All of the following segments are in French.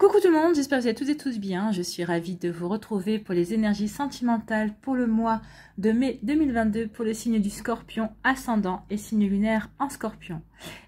Coucou tout le monde, j'espère que vous allez toutes et tous bien. Je suis ravie de vous retrouver pour les énergies sentimentales pour le mois de mai 2022 pour le signe du Scorpion ascendant et signe lunaire en Scorpion.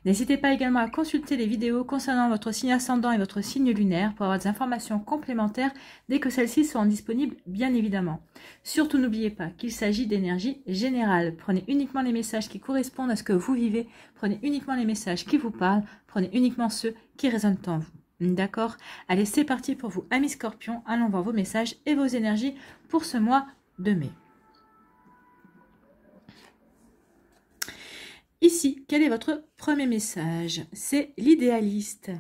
N'hésitez pas également à consulter les vidéos concernant votre signe ascendant et votre signe lunaire pour avoir des informations complémentaires dès que celles-ci seront disponibles, bien évidemment. Surtout n'oubliez pas qu'il s'agit d'énergie générale. Prenez uniquement les messages qui correspondent à ce que vous vivez, prenez uniquement les messages qui vous parlent, prenez uniquement ceux qui résonnent en vous. D'accord? Allez, c'est parti pour vous, amis Scorpions. Allons voir vos messages et vos énergies pour ce mois de mai. Ici, quel est votre premier message? C'est l'idéaliste.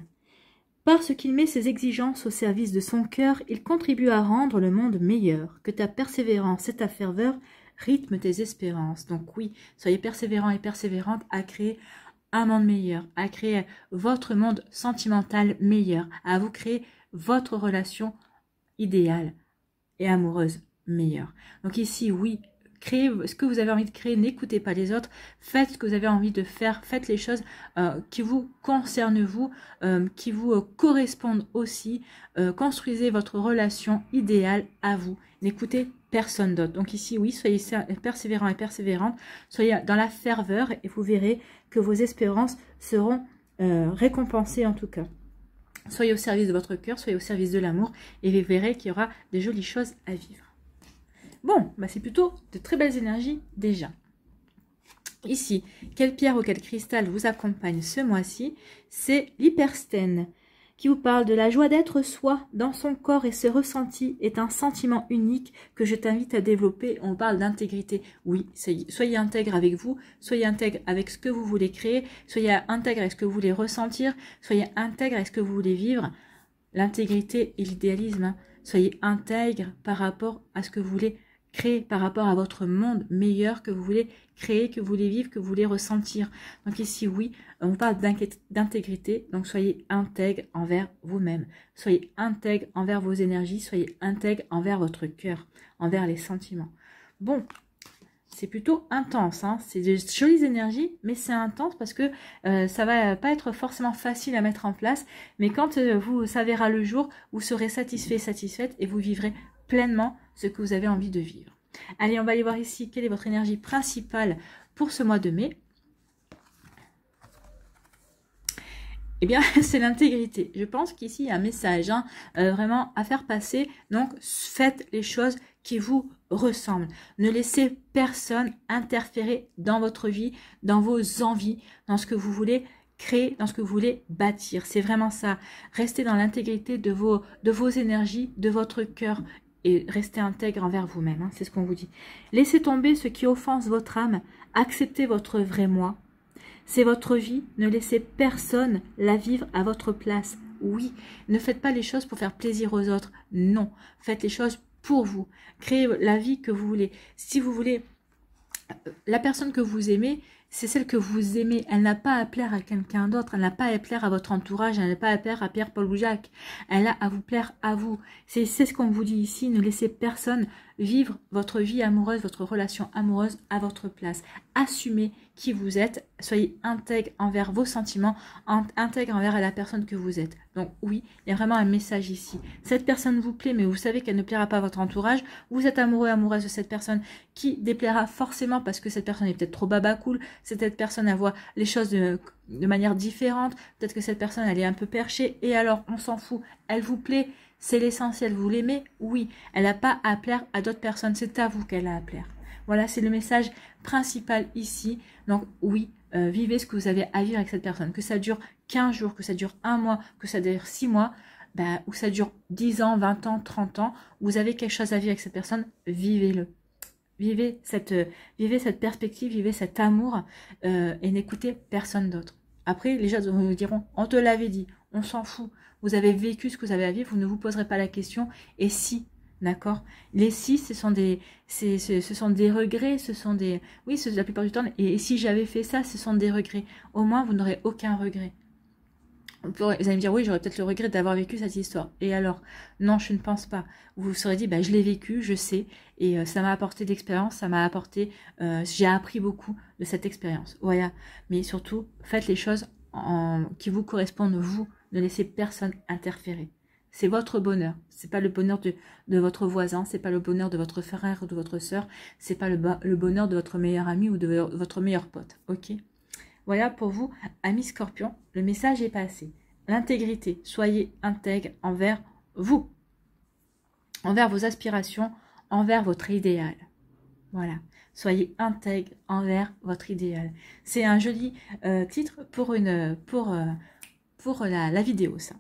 Parce qu'il met ses exigences au service de son cœur, il contribue à rendre le monde meilleur. Que ta persévérance et ta ferveur rythment tes espérances. Donc oui, soyez persévérants et persévérantes à créer un monde meilleur, à créer votre monde sentimental meilleur, à vous créer votre relation idéale et amoureuse meilleure. Donc ici, oui, créez ce que vous avez envie de créer, n'écoutez pas les autres, faites ce que vous avez envie de faire, faites les choses qui vous concernent vous, qui vous correspondent aussi, construisez votre relation idéale à vous, n'écoutez personne d'autre. Donc ici, oui, soyez persévérants et persévérantes, soyez dans la ferveur et vous verrez que vos espérances seront récompensées en tout cas. Soyez au service de votre cœur, soyez au service de l'amour et vous verrez qu'il y aura des jolies choses à vivre. Bon, bah c'est plutôt de très belles énergies déjà. Ici, quelle pierre ou quel cristal vous accompagne ce mois-ci? C'est l'hyperstène qui vous parle de la joie d'être soi dans son corps et ce ressenti est un sentiment unique que je t'invite à développer. On parle d'intégrité. Oui, soyez intègre avec vous, soyez intègre avec ce que vous voulez créer, soyez intègre avec ce que vous voulez ressentir, soyez intègre avec ce que vous voulez vivre. L'intégrité et l'idéalisme, hein. Soyez intègre par rapport à ce que vous voulez créer, par rapport à votre monde meilleur que vous voulez créer, que vous voulez vivre, que vous voulez ressentir. Donc ici, oui, on parle d'intégrité, donc soyez intègre envers vous-même. Soyez intègre envers vos énergies, soyez intègre envers votre cœur, envers les sentiments. Bon, c'est plutôt intense, hein. C'est de jolies énergies, mais c'est intense parce que ça va pas être forcément facile à mettre en place, mais quand ça verra le jour, vous serez satisfait, satisfaite et vous vivrez pleinement ce que vous avez envie de vivre. Allez, on va aller voir ici quelle est votre énergie principale pour ce mois de mai. Eh bien, c'est l'intégrité. Je pense qu'ici, il y a un message hein, vraiment à faire passer. Donc, faites les choses qui vous ressemblent. Ne laissez personne interférer dans votre vie, dans vos envies, dans ce que vous voulez créer, dans ce que vous voulez bâtir. C'est vraiment ça. Restez dans l'intégrité de vos énergies, de votre cœur. Et restez intègre envers vous-même, hein, c'est ce qu'on vous dit. Laissez tomber ce qui offense votre âme, acceptez votre vrai moi. C'est votre vie, ne laissez personne la vivre à votre place. Oui, ne faites pas les choses pour faire plaisir aux autres, non. Faites les choses pour vous, créez la vie que vous voulez. Si vous voulez, la personne que vous aimez, c'est celle que vous aimez. Elle n'a pas à plaire à quelqu'un d'autre. Elle n'a pas à plaire à votre entourage. Elle n'a pas à plaire à Pierre, Paul ou Jacques. Elle a à vous plaire à vous. C'est ce qu'on vous dit ici. Ne laissez personne vivre votre vie amoureuse, votre relation amoureuse à votre place. Assumez qui vous êtes. Soyez intègre envers vos sentiments, intègre envers la personne que vous êtes. Donc oui, il y a vraiment un message ici. Cette personne vous plaît, mais vous savez qu'elle ne plaira pas à votre entourage. Vous êtes amoureux, amoureuse de cette personne qui déplaira forcément parce que cette personne est peut-être trop babacool. Cette personne elle voit les choses de manière différente. Peut-être que cette personne elle est un peu perchée. Et alors, on s'en fout. Elle vous plaît. C'est l'essentiel, vous l'aimez? Oui. Elle n'a pas à plaire à d'autres personnes, c'est à vous qu'elle a à plaire. Voilà, c'est le message principal ici. Donc oui, vivez ce que vous avez à vivre avec cette personne. Que ça dure 15 jours, que ça dure 1 mois, que ça dure 6 mois, ou ça dure 10 ans, 20 ans, 30 ans. Vous avez quelque chose à vivre avec cette personne, vivez-le. Vivez cette perspective, vivez cet amour et n'écoutez personne d'autre. Après, les gens vous diront, on te l'avait dit, on s'en fout. Vous avez vécu ce que vous avez à vivre, vous ne vous poserez pas la question. Et si, d'accord? Les si, ce sont des regrets, ce sont des... Oui, la plupart du temps, et si j'avais fait ça, ce sont des regrets. Au moins, vous n'aurez aucun regret. Vous allez me dire, oui, j'aurais peut-être le regret d'avoir vécu cette histoire. Et alors? Non, je ne pense pas. Vous vous serez dit, je l'ai vécu, je sais, et ça m'a apporté d'expérience, ça m'a apporté... j'ai appris beaucoup de cette expérience. Voilà. Mais surtout, faites les choses qui vous correspondent, vous. Ne laissez personne interférer. c'est votre bonheur. C'est pas le bonheur de votre voisin, c'est pas le bonheur de votre frère ou de votre sœur, c'est pas le bonheur de votre meilleur ami ou de votre meilleur pote. Ok? Voilà pour vous, amis Scorpion, le message est passé. L'intégrité, soyez intègre envers vous, envers vos aspirations, envers votre idéal. Voilà, soyez intègre envers votre idéal. C'est un joli titre pour la vidéo, ça.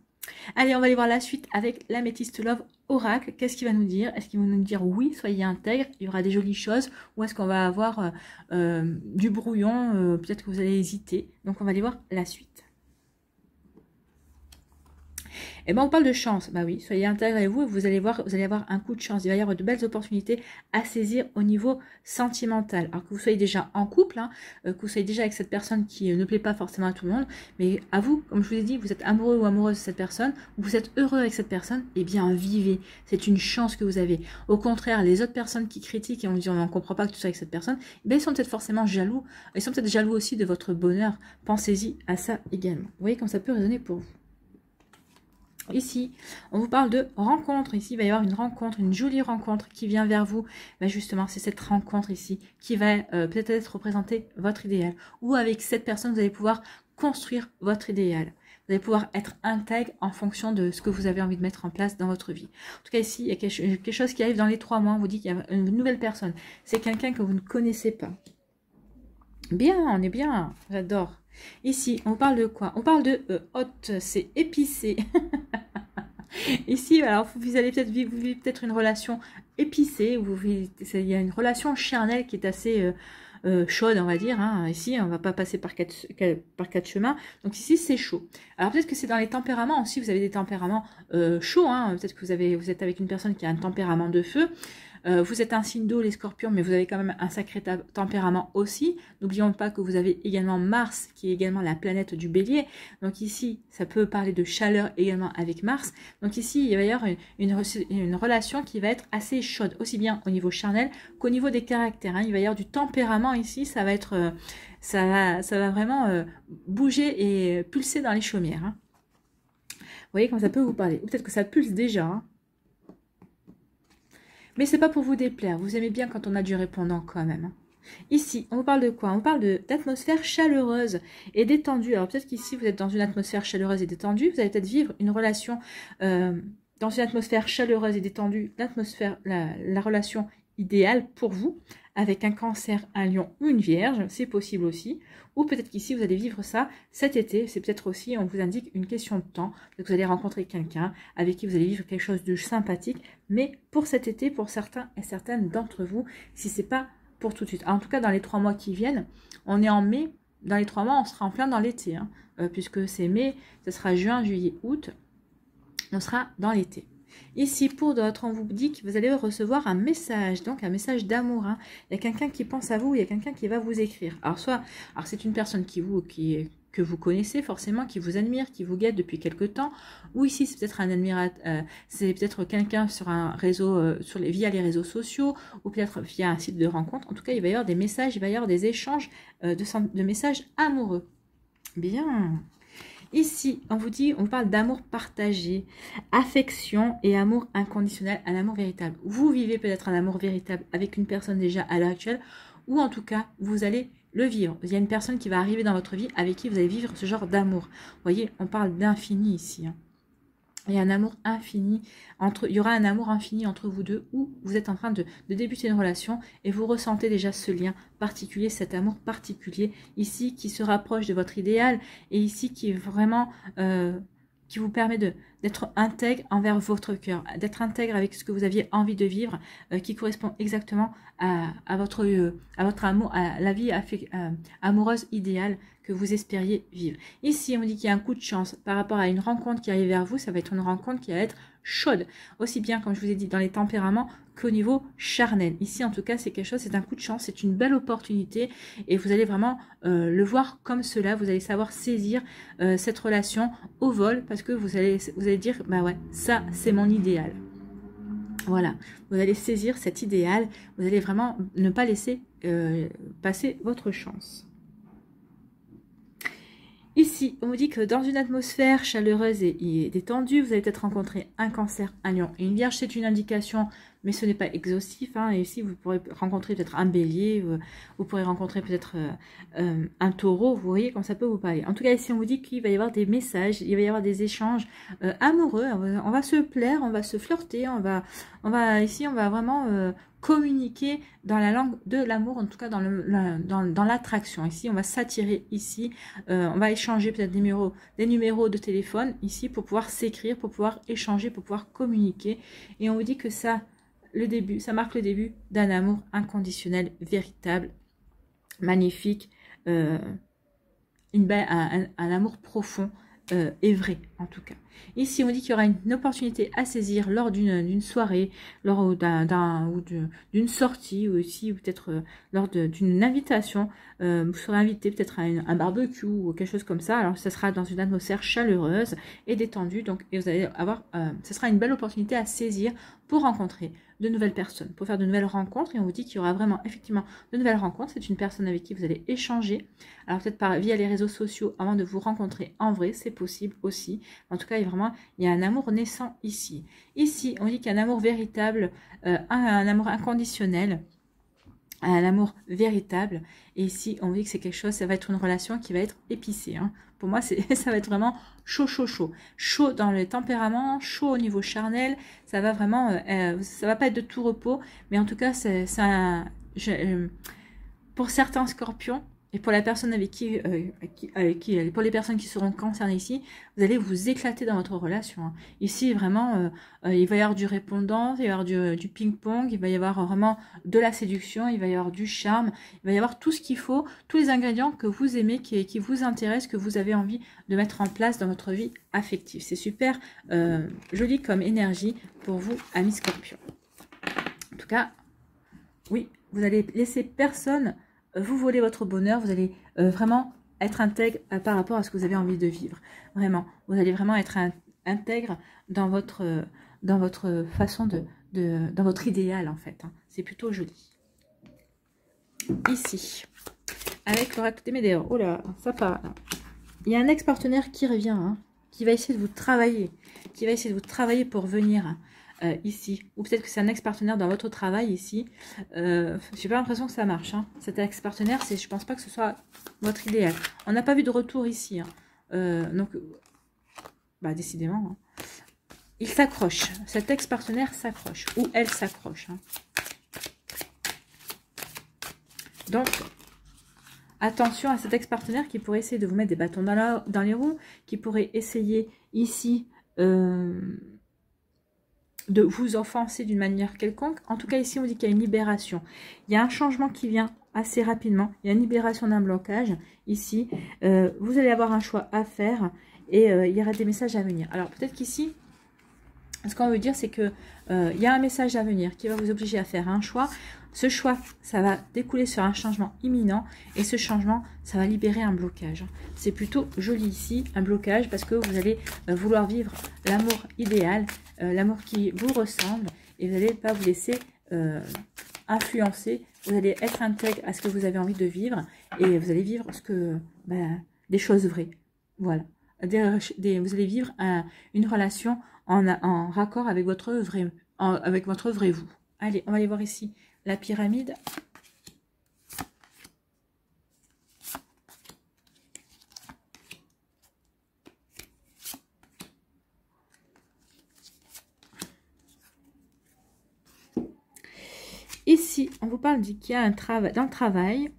Allez, on va aller voir la suite avec l'améthyste Love Oracle. Qu'est-ce qu'il va nous dire? Est-ce qu'il va nous dire oui, soyez intègre, il y aura des jolies choses, ou est-ce qu'on va avoir du brouillon, peut-être que vous allez hésiter. Donc on va aller voir la suite. Et ben on parle de chance, bah oui, soyez intègre et vous allez voir, vous allez avoir un coup de chance, il va y avoir de belles opportunités à saisir au niveau sentimental. Alors que vous soyez déjà en couple, hein, que vous soyez déjà avec cette personne qui ne plaît pas forcément à tout le monde, mais à vous, comme je vous ai dit, vous êtes amoureux ou amoureuse de cette personne, vous êtes heureux avec cette personne, eh bien vivez, c'est une chance que vous avez. Au contraire, les autres personnes qui critiquent et on dit on ne comprend pas que tu sois avec cette personne, eh bien ils sont peut-être forcément jaloux, ils sont peut-être jaloux aussi de votre bonheur, pensez-y à ça également. Vous voyez comme ça peut résonner pour vous. Ici, on vous parle de rencontre. Ici, il va y avoir une rencontre, une jolie rencontre qui vient vers vous. Ben justement, c'est cette rencontre ici qui va peut-être représenter votre idéal. Ou avec cette personne, vous allez pouvoir construire votre idéal. Vous allez pouvoir être intègre en fonction de ce que vous avez envie de mettre en place dans votre vie. En tout cas, ici, il y a quelque chose qui arrive dans les 3 mois. On vous dit qu'il y a une nouvelle personne. C'est quelqu'un que vous ne connaissez pas. Bien, on est bien. J'adore. Ici, on parle de quoi? On parle de hot, c'est épicé. Ici, alors vous allez peut-être vivre peut-être une relation épicée, il y a une relation charnelle qui est assez chaude, on va dire. Hein. Ici, on va pas passer par quatre chemins. Donc ici, c'est chaud. Alors peut-être que c'est dans les tempéraments aussi, vous avez des tempéraments chauds. Hein. Peut-être que vous êtes avec une personne qui a un tempérament de feu. Vous êtes un signe d'eau, les scorpions, mais vous avez quand même un sacré tempérament aussi. N'oublions pas que vous avez également Mars, qui est également la planète du bélier. Donc ici, ça peut parler de chaleur également avec Mars. Donc ici, il va y avoir une relation qui va être assez chaude, aussi bien au niveau charnel qu'au niveau des caractères. Hein. Il va y avoir du tempérament ici, ça va être, ça va vraiment bouger et pulser dans les chaumières. Hein. Vous voyez comment ça peut vous parler. Ou peut-être que ça pulse déjà. Hein. Mais c'est pas pour vous déplaire. Vous aimez bien quand on a du répondant quand même. Ici, on vous parle de quoi? On parle d'atmosphère chaleureuse et détendue. Alors peut-être qu'ici, vous êtes dans une atmosphère chaleureuse et détendue. Vous allez peut-être vivre une relation dans une atmosphère chaleureuse et détendue. La relation idéale pour vous avec un cancer, un lion ou une vierge. C'est possible aussi. Ou peut-être qu'ici, vous allez vivre ça cet été. C'est peut-être aussi, on vous indique une question de temps. Vous allez rencontrer quelqu'un avec qui vous allez vivre quelque chose de sympathique. Mais pour cet été, pour certains et certaines d'entre vous, si c'est pas pour tout de suite. En tout cas, dans les 3 mois qui viennent, on est en mai. Dans les 3 mois, on sera en plein dans l'été. Hein, puisque c'est mai, ce sera juin, juillet, août. On sera dans l'été. Ici, pour d'autres, on vous dit que vous allez recevoir un message, donc un message d'amour. Hein. Il y a quelqu'un qui pense à vous, il y a quelqu'un qui va vous écrire. Alors, c'est une personne que vous connaissez forcément, qui vous admire, qui vous guette depuis quelque temps. Ou ici, c'est peut-être un admirateur, c'est peut-être quelqu'un sur un réseau, via les réseaux sociaux, ou peut-être via un site de rencontre. En tout cas, il va y avoir des messages, il va y avoir des échanges de messages amoureux. Bien. Ici, on vous parle d'amour partagé, affection et amour inconditionnel, un amour véritable. Vous vivez peut-être un amour véritable avec une personne déjà à l'heure actuelle, ou en tout cas, vous allez le vivre. Il y a une personne qui va arriver dans votre vie avec qui vous allez vivre ce genre d'amour. Vous voyez, on parle d'infini ici. Hein. Il y a un amour infini, il y aura un amour infini entre vous deux où vous êtes en train de débuter une relation et vous ressentez déjà ce lien particulier, cet amour particulier ici qui se rapproche de votre idéal et ici qui est vraiment, qui vous permet d'être intègre envers votre cœur, d'être intègre avec ce que vous aviez envie de vivre, qui correspond exactement à votre amour, à la vie amoureuse idéale que vous espériez vivre. Ici, on dit qu'il y a un coup de chance par rapport à une rencontre qui arrive vers vous. Ça va être une rencontre qui va être chaude. Aussi bien, comme je vous ai dit, dans les tempéraments qu'au niveau charnel. Ici, en tout cas, c'est quelque chose, c'est un coup de chance, c'est une belle opportunité. Et vous allez vraiment le voir comme cela. Vous allez savoir saisir cette relation au vol parce que vous allez dire, bah ouais, ça, c'est mon idéal. Voilà, vous allez saisir cet idéal. Vous allez vraiment ne pas laisser passer votre chance. Ici, on vous dit que dans une atmosphère chaleureuse et détendue, vous allez peut-être rencontrer un cancer, un lion et une vierge. C'est une indication, mais ce n'est pas exhaustif. Hein. Et ici, vous pourrez rencontrer peut-être un bélier, vous pourrez rencontrer peut-être un taureau. Vous voyez comme ça peut vous parler. En tout cas, ici, on vous dit qu'il va y avoir des messages, il va y avoir des échanges amoureux. On va se plaire, on va se flirter, ici, on va vraiment communiquer dans la langue de l'amour, en tout cas dans l'attraction. Ici, on va s'attirer ici, on va échanger peut-être des numéros de téléphone ici pour pouvoir s'écrire, pour pouvoir échanger, pour pouvoir communiquer. Et on vous dit que ça marque le début d'un amour inconditionnel, véritable, magnifique, un amour profond et vrai en tout cas. Ici, on dit qu'il y aura une opportunité à saisir lors d'une soirée, lors d'une sortie, ou ici, ou peut-être lors d'une invitation. Vous serez invité peut-être à un barbecue ou quelque chose comme ça. Alors, ce sera dans une atmosphère chaleureuse et détendue. Donc, et vous allez avoir, ce sera une belle opportunité à saisir pour rencontrer de nouvelles personnes, pour faire de nouvelles rencontres. Et on vous dit qu'il y aura vraiment, effectivement, de nouvelles rencontres. C'est une personne avec qui vous allez échanger. Alors, peut-être via les réseaux sociaux avant de vous rencontrer en vrai, c'est possible aussi. En tout cas, il y a un amour naissant ici. Ici, on dit qu'il y a un amour véritable, un amour inconditionnel, un amour véritable. Et ici, on dit que c'est quelque chose, ça va être une relation qui va être épicée. Hein. Pour moi, ça va être vraiment chaud, chaud, chaud. Chaud dans le tempérament, chaud au niveau charnel. Ça va vraiment, ça va pas être de tout repos. Mais en tout cas, pour certains scorpions, et pour la personne pour les personnes qui seront concernées ici, vous allez vous éclater dans votre relation. Hein. Ici, vraiment, il va y avoir du répondant, il va y avoir du ping-pong, il va y avoir vraiment de la séduction, il va y avoir du charme, il va y avoir tout ce qu'il faut, tous les ingrédients que vous aimez, qui vous intéressent, que vous avez envie de mettre en place dans votre vie affective. C'est super joli comme énergie pour vous, amis Scorpions. En tout cas, oui, vous allez laisser personne vous voler votre bonheur, vous allez vraiment être intègre par rapport à ce que vous avez envie de vivre. Vraiment, vous allez vraiment être intègre dans votre façon dans votre idéal en fait. Hein. C'est plutôt joli. Ici, avec l'oracle des Médéors, oh là, ça part. Il y a un ex-partenaire qui revient, hein, qui va essayer de vous travailler, pour venir. Ici, ou peut-être que c'est un ex-partenaire dans votre travail ici. J'ai pas l'impression que ça marche. Hein. Cet ex-partenaire, je pense pas que ce soit votre idéal. On n'a pas vu de retour ici. Hein. Donc, bah décidément, hein. Il s'accroche. Cet ex-partenaire s'accroche ou elle s'accroche. Hein. Donc, attention à cet ex-partenaire qui pourrait essayer de vous mettre des bâtons dans les roues, qui pourrait essayer ici de vous offenser d'une manière quelconque. En tout cas, ici, on dit qu'il y a une libération. Il y a un changement qui vient assez rapidement. Il y a une libération d'un blocage. Ici, vous allez avoir un choix à faire et il y aura des messages à venir. Alors, peut-être qu'ici, ce qu'on veut dire, c'est que il y a un message à venir qui va vous obliger à faire un choix. Ce choix, ça va découler sur un changement imminent et ce changement, ça va libérer un blocage. C'est plutôt joli ici, un blocage, parce que vous allez vouloir vivre l'amour idéal, l'amour qui vous ressemble et vous n'allez pas vous laisser influencer. Vous allez être intègre à ce que vous avez envie de vivre et vous allez vivre des choses vraies. Voilà. Vous allez vivre une relation en raccord avec votre vrai vous. Allez, on va aller voir ici la pyramide. Ici, on vous parle qu'il y a dans le travail,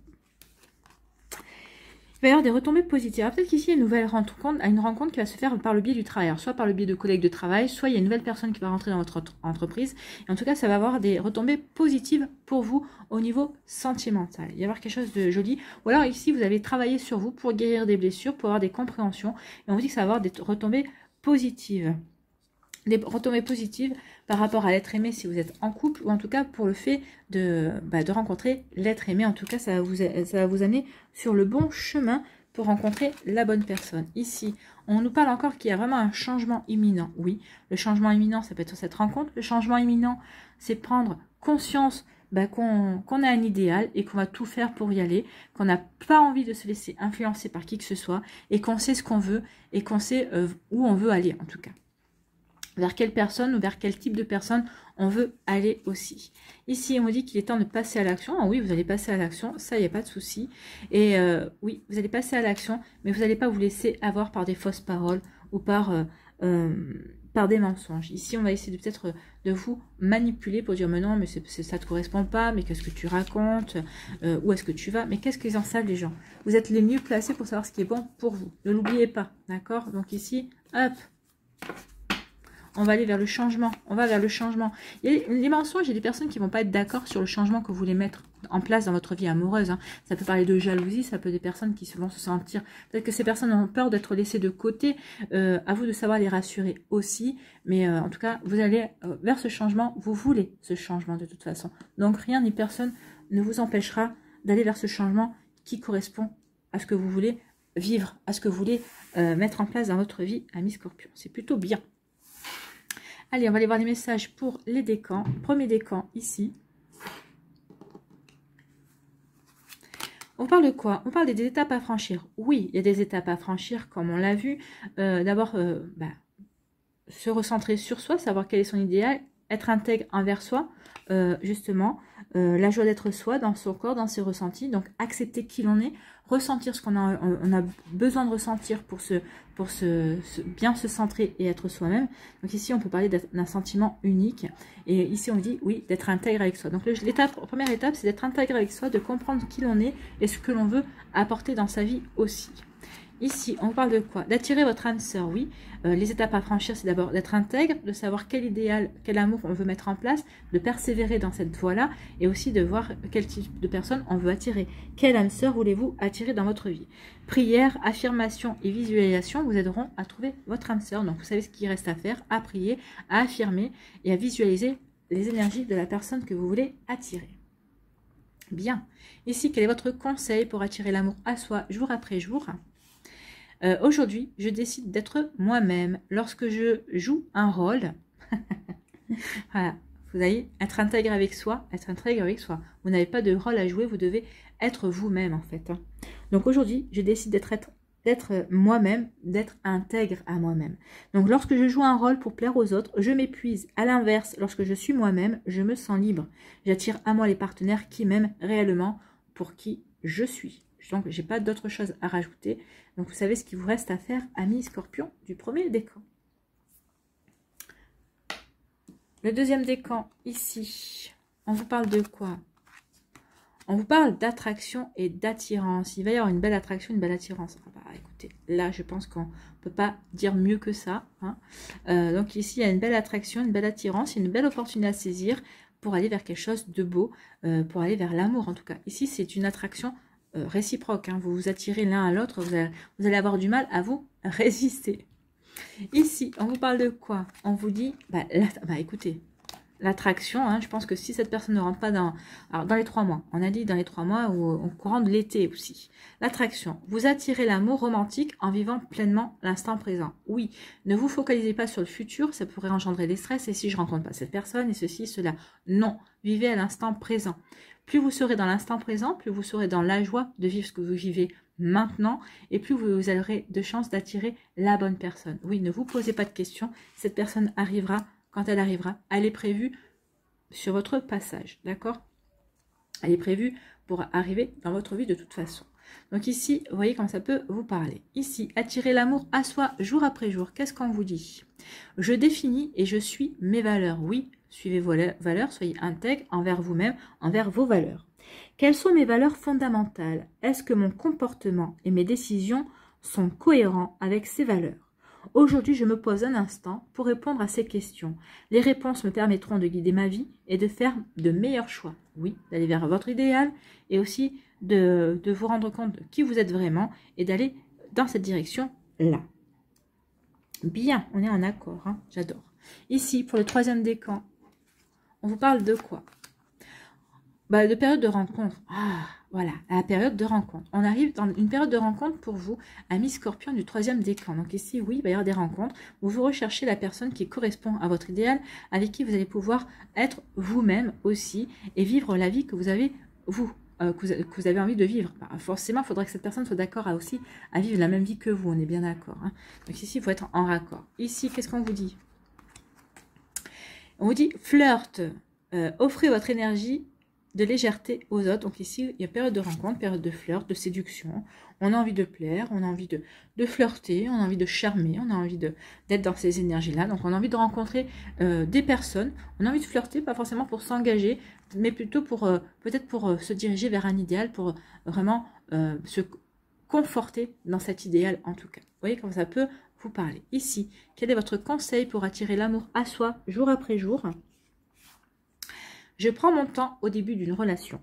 il va y avoir des retombées positives. Peut-être qu'ici, il y a une rencontre qui va se faire par le biais du travail. Alors, soit par le biais de collègues de travail, soit il y a une nouvelle personne qui va rentrer dans votre entreprise. Et en tout cas, ça va avoir des retombées positives pour vous au niveau sentimental. Il va y avoir quelque chose de joli. Ou alors ici, vous avez travaillé sur vous pour guérir des blessures, pour avoir des compréhensions. Et on vous dit que ça va avoir des retombées positives. Des retombées positives par rapport à l'être aimé si vous êtes en couple, ou en tout cas pour le fait de rencontrer l'être aimé. En tout cas, ça va vous amener sur le bon chemin pour rencontrer la bonne personne. Ici, on nous parle encore qu'il y a vraiment un changement imminent. Oui, le changement imminent, ça peut être cette rencontre. Le changement imminent, c'est prendre conscience qu'on a un idéal et qu'on va tout faire pour y aller, qu'on n'a pas envie de se laisser influencer par qui que ce soit et qu'on sait ce qu'on veut et qu'on sait où on veut aller en tout cas. Vers quelle personne ou vers quel type de personne on veut aller aussi. Ici, on me dit qu'il est temps de passer à l'action. Ah oui, vous allez passer à l'action, ça, il n'y a pas de souci. Et oui, vous allez passer à l'action, mais vous n'allez pas vous laisser avoir par des fausses paroles ou par des mensonges. Ici, on va essayer de peut-être de vous manipuler pour dire, mais non, mais ça ne te correspond pas, mais qu'est-ce que tu racontes, où est-ce que tu vas, mais qu'est-ce qu'ils en savent les gens? Vous êtes les mieux placés pour savoir ce qui est bon pour vous. Ne l'oubliez pas, d'accord? Donc ici, hop, on va aller vers le changement. On va vers le changement. Il y a les mensonges, il y a des personnes qui ne vont pas être d'accord sur le changement que vous voulez mettre en place dans votre vie amoureuse. Hein. Ça peut parler de jalousie, ça peut être des personnes qui vont se sentir... Peut-être que ces personnes ont peur d'être laissées de côté. À vous de savoir les rassurer aussi. Mais en tout cas, vous allez vers ce changement. Vous voulez ce changement de toute façon. Donc rien ni personne ne vous empêchera d'aller vers ce changement qui correspond à ce que vous voulez vivre, à ce que vous voulez mettre en place dans votre vie, ami Scorpion. C'est plutôt bien. Allez, on va aller voir les messages pour les décans. Premier décan ici. On parle de quoi? On parle des étapes à franchir. Oui, il y a des étapes à franchir, comme on l'a vu. D'abord, se recentrer sur soi, savoir quel est son idéal, être intègre envers soi, justement. La joie d'être soi, dans son corps, dans ses ressentis. Donc, accepter qui l'on est, ressentir ce qu'on a, on a besoin de ressentir pour bien se centrer et être soi-même. Donc ici, on peut parler d'un sentiment unique. Et ici, on dit, oui, d'être intègre avec soi. Donc la première étape, c'est d'être intègre avec soi, de comprendre qui l'on est et ce que l'on veut apporter dans sa vie aussi. Ici, on parle de quoi? D'attirer votre âme sœur, oui. Les étapes à franchir, c'est d'abord d'être intègre, de savoir quel idéal, quel amour on veut mettre en place, de persévérer dans cette voie-là, et aussi de voir quel type de personne on veut attirer. Quelle âme sœur voulez-vous attirer dans votre vie? Prière, affirmation et visualisation vous aideront à trouver votre âme sœur. Donc, vous savez ce qu'il reste à faire, à prier, à affirmer et à visualiser les énergies de la personne que vous voulez attirer. Bien. Ici, quel est votre conseil pour attirer l'amour à soi jour après jour? Aujourd'hui, je décide d'être moi-même. Lorsque je joue un rôle, voilà, vous allez être intègre avec soi, être intègre avec soi. Vous n'avez pas de rôle à jouer, vous devez être vous-même en fait. Hein. Donc aujourd'hui, je décide d'être moi-même, d'être intègre à moi-même. Donc lorsque je joue un rôle pour plaire aux autres, je m'épuise. À l'inverse, lorsque je suis moi-même, je me sens libre. J'attire à moi les partenaires qui m'aiment réellement pour qui je suis. Donc, je n'ai pas d'autre chose à rajouter. Donc, vous savez ce qu'il vous reste à faire, amis Scorpion, du premier décan. Le deuxième décan, ici, on vous parle de quoi? On vous parle d'attraction et d'attirance. Il va y avoir une belle attraction, une belle attirance. Ah bah, écoutez, là, je pense qu'on ne peut pas dire mieux que ça. Hein. Donc, ici, il y a une belle attraction, une belle attirance, une belle opportunité à saisir pour aller vers quelque chose de beau, pour aller vers l'amour en tout cas. Ici, c'est une attraction réciproque, hein. Vous vous attirez l'un à l'autre, vous allez avoir du mal à vous résister. Ici, on vous parle de quoi? On vous dit, écoutez, l'attraction, hein, je pense que si cette personne ne rentre pas dans les 3 mois, on a dit dans les 3 mois ou au courant de l'été aussi, l'attraction, vous attirez l'amour romantique en vivant pleinement l'instant présent. Oui, ne vous focalisez pas sur le futur, ça pourrait engendrer des stress, et si je rencontre pas cette personne, et ceci, cela. Non, vivez à l'instant présent. Plus vous serez dans l'instant présent, plus vous serez dans la joie de vivre ce que vous vivez maintenant, et plus vous aurez de chances d'attirer la bonne personne. Oui, ne vous posez pas de questions, cette personne arrivera quand elle arrivera. Elle est prévue sur votre passage, d'accord? Elle est prévue pour arriver dans votre vie de toute façon. Donc ici, vous voyez comment ça peut vous parler. Ici, attirer l'amour à soi jour après jour. Qu'est-ce qu'on vous dit? Je définis et je suis mes valeurs. Oui, suivez vos valeurs, soyez intègre envers vous-même, envers vos valeurs. Quelles sont mes valeurs fondamentales? Est-ce que mon comportement et mes décisions sont cohérents avec ces valeurs? Aujourd'hui, je me pose un instant pour répondre à ces questions. Les réponses me permettront de guider ma vie et de faire de meilleurs choix. Oui, d'aller vers votre idéal et aussi de vous rendre compte de qui vous êtes vraiment et d'aller dans cette direction-là. Bien, on est en accord, hein, j'adore. Ici, pour le troisième décan, on vous parle de quoi? De période de rencontre. Ah, Voilà, à la période de rencontre. On arrive dans une période de rencontre pour vous, amis Scorpion du 3e décan. Donc ici, oui, il va y avoir des rencontres où vous recherchez la personne qui correspond à votre idéal, avec qui vous allez pouvoir être vous-même aussi et vivre la vie que vous avez, vous, que vous avez envie de vivre. Bah, forcément, il faudrait que cette personne soit d'accord aussi à vivre la même vie que vous, on est bien d'accord. Hein. Donc ici, il faut être en raccord. Ici, qu'est-ce qu'on vous dit? On vous dit flirt, offrez votre énergie de légèreté aux autres. Donc ici, il y a période de rencontre, période de flirt, de séduction. On a envie de plaire, on a envie de flirter, on a envie de charmer, on a envie d'être dans ces énergies-là. Donc on a envie de rencontrer des personnes, on a envie de flirter, pas forcément pour s'engager, mais plutôt pour peut-être pour se diriger vers un idéal, pour vraiment se conforter dans cet idéal en tout cas. Vous voyez comment ça peut vous parler. Ici, quel est votre conseil pour attirer l'amour à soi jour après jour? Je prends mon temps au début d'une relation.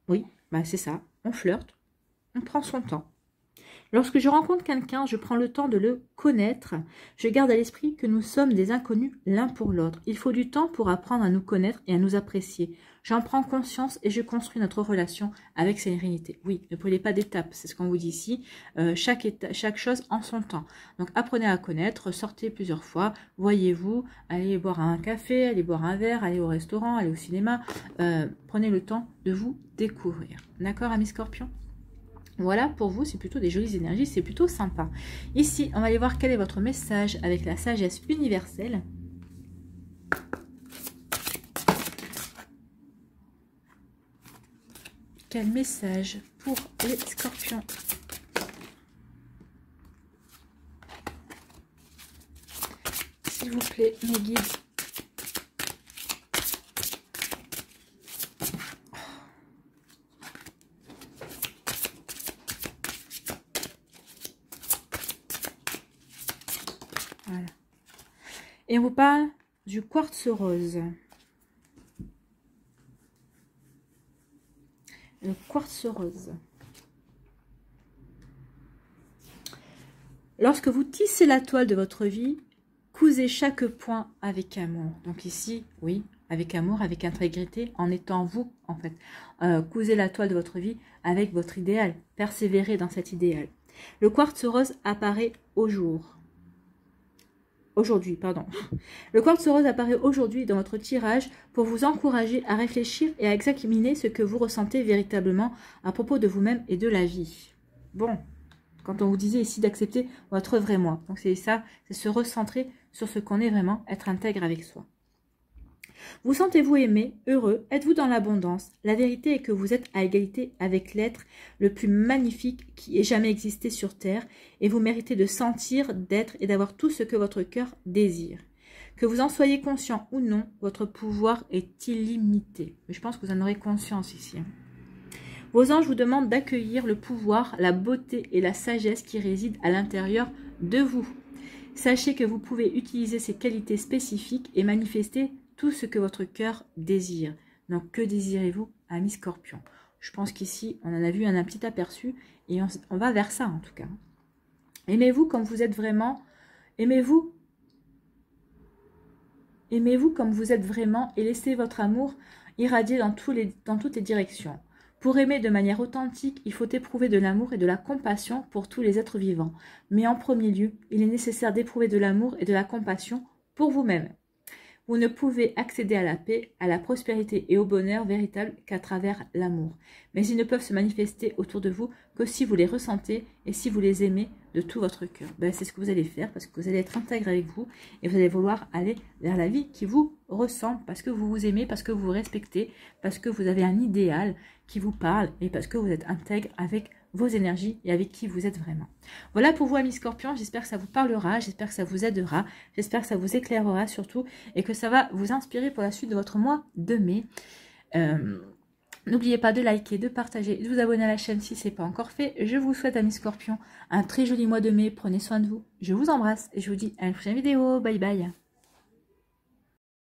Oui, bah c'est ça. On flirte, on prend son temps. Lorsque je rencontre quelqu'un, je prends le temps de le connaître. Je garde à l'esprit que nous sommes des inconnus l'un pour l'autre. Il faut du temps pour apprendre à nous connaître et à nous apprécier. J'en prends conscience et je construis notre relation avec sérénité. Oui, ne prenez pas d'étapes, c'est ce qu'on vous dit ici. Chaque chose en son temps. Donc apprenez à connaître, sortez plusieurs fois, voyez-vous, allez boire un café, allez boire un verre, allez au restaurant, allez au cinéma. Prenez le temps de vous découvrir. D'accord, amis Scorpions? Voilà, pour vous, c'est plutôt des jolies énergies, c'est plutôt sympa. Ici, on va aller voir quel est votre message avec la sagesse universelle. Quel message pour les Scorpions? S'il vous plaît, mes guides. Voilà. Et on vous parle du quartz rose. Le quartz rose. Lorsque vous tissez la toile de votre vie, cousez chaque point avec amour. Donc ici, oui, avec amour, avec intégrité, en étant vous, en fait. Cousez la toile de votre vie avec votre idéal. Persévérez dans cet idéal. Le quartz rose apparaît aujourd'hui, pardon. Le quartz rose apparaît aujourd'hui dans votre tirage pour vous encourager à réfléchir et à examiner ce que vous ressentez véritablement à propos de vous-même et de la vie. Bon, quand on vous disait ici d'accepter votre vrai moi. Donc c'est ça, c'est se recentrer sur ce qu'on est vraiment, être intègre avec soi. Vous sentez-vous aimé, heureux, êtes-vous dans l'abondance? La vérité est que vous êtes à égalité avec l'être le plus magnifique qui ait jamais existé sur Terre et vous méritez de sentir, d'être et d'avoir tout ce que votre cœur désire. Que vous en soyez conscient ou non, votre pouvoir est illimité. Mais je pense que vous en aurez conscience ici. Vos anges vous demandent d'accueillir le pouvoir, la beauté et la sagesse qui résident à l'intérieur de vous. Sachez que vous pouvez utiliser ces qualités spécifiques et manifester tout ce que votre cœur désire. Donc, que désirez-vous, amis Scorpion? Je pense qu'ici, on en a vu un petit aperçu et on va vers ça en tout cas. Aimez-vous comme vous êtes vraiment. Aimez-vous comme vous êtes vraiment et laissez votre amour irradier dans toutes les directions. Pour aimer de manière authentique, il faut éprouver de l'amour et de la compassion pour tous les êtres vivants. Mais en premier lieu, il est nécessaire d'éprouver de l'amour et de la compassion pour vous-même. Vous ne pouvez accéder à la paix, à la prospérité et au bonheur véritable qu'à travers l'amour. Mais ils ne peuvent se manifester autour de vous que si vous les ressentez et si vous les aimez de tout votre cœur. Ben, c'est ce que vous allez faire parce que vous allez être intègre avec vous et vous allez vouloir aller vers la vie qui vous ressemble parce que vous vous aimez, parce que vous vous respectez, parce que vous avez un idéal qui vous parle et parce que vous êtes intègre avec vos énergies et avec qui vous êtes vraiment. Voilà pour vous, amis Scorpions. J'espère que ça vous parlera, j'espère que ça vous aidera, j'espère que ça vous éclairera surtout et que ça va vous inspirer pour la suite de votre mois de mai. N'oubliez pas de liker, de partager, de vous abonner à la chaîne si ce n'est pas encore fait. Je vous souhaite, amis Scorpions, un très joli mois de mai. Prenez soin de vous. Je vous embrasse et je vous dis à une prochaine vidéo. Bye bye.